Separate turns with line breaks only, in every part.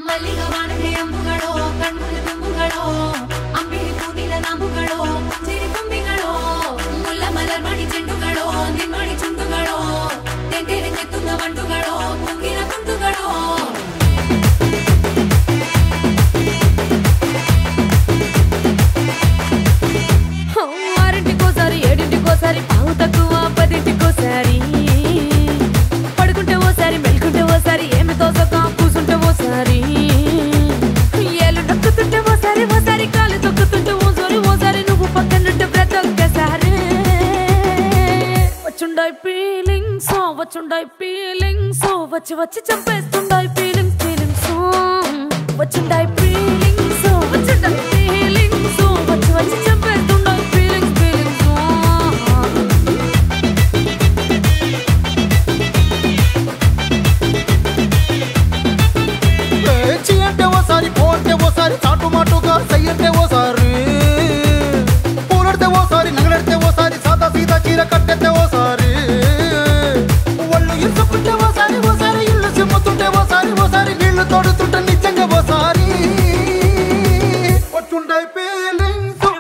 ಮಲ್ಲಿಗವಾನನೆ ಅಂಬುಗಳೋ ಕಣ್ಮುಲ ತುಂಬುಗಳೋ ಅಂಬಿಳಿ ಪೂನಿಲ ನಾಂಬುಗಳೋ ಚಿರಿ ತುಂಬಿಗಳೋ ಮುಲ್ಲ ಮಲರ್ ಮಣಿ ಚೆಂಡುಗಳೋ ನಿಮ್ಮಣಿ ಚುಂಡುಗಳೋ ತೆಂಟೆರೆ ಚೆತ್ತುಂಗ ಮಂಡುಗಳೋ ಮುಂಗಿನ ತುಂಡುಗಳೋ ఆరింటికోసారి ఏడింటికోసారి పావు తక్కువ పదింటికోసారి పడుకుంటే ఓసారి మెలుకుంటే ఓసారి ఏమి తోసక కూసుంటే ఓసారి ఏళ్ళు నొక్కుతుంటే ఓసారి ఓసారి కాలు తొక్కుతుంటే ఓసారి నువ్వు పక్కనుంటే ప్రతి ఒక్కసారి వచ్చుండాయి ఫీలింగ్స్ వచ్చి వచ్చి చంపేస్తుండాయి ఫీలింగ్స్ వచ్చుండాయి ఫీలింగ్స్ వచ్చి వచ్చి చంపేస్తుండాయి
చాటు మాటుగా సయ్యంటే ఓసారి పూలడితే ఓసారి నగలడితే ఓసారి సాదా సీదా చీర కట్టెతే ఓసారి ఒళ్ళు ఇరుసుకుంటే ఓసారి ఇల్లు సిమ్ముతుంటే ఓసారి నీళ్లు తోడుతుంటే నిజంగా ఓసారి వచ్చుండాయి ఫీలింగ్స్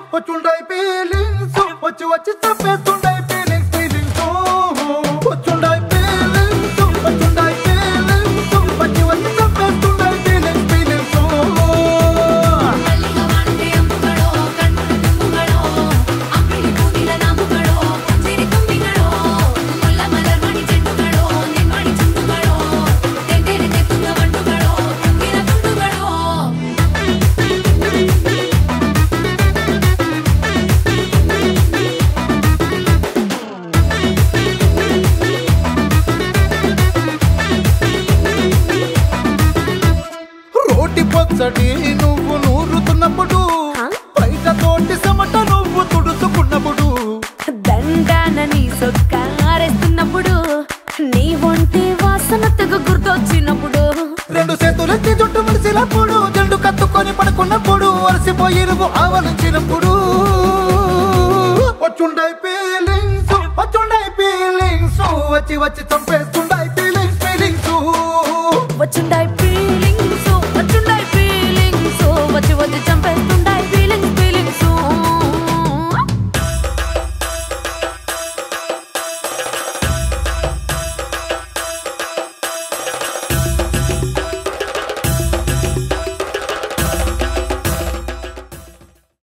వచ్చి వచ్చి చంపేస్తుండాయి ఫీలింగ్స్ వచ్చుండాయి ఫీలింగ్స్ వచ్చి వచ్చి చంపేస్తుండాయి ఫీలింగ్స్ పొచ్చటి నువ్వు నూరుతున్నప్పుడు బయట తోటి సమట నువ్వు తుడుచుకున్నప్పుడు
దండాన నీ సొక్కారేస్తున్నప్పుడు నీ ఒంటి వాసన తెగ గుర్తొచ్చినప్పుడు
రెండు చేతులెత్తి జుట్టు ముడిసినప్పుడు జండు కత్తుకొని పడుకున్నప్పుడు అలసిపోయి నువ్వు ఆవలించినప్పుడు వచ్చుండాయి ఫీలింగ్స్ వచ్చి వచ్చి చంపేస్తుండ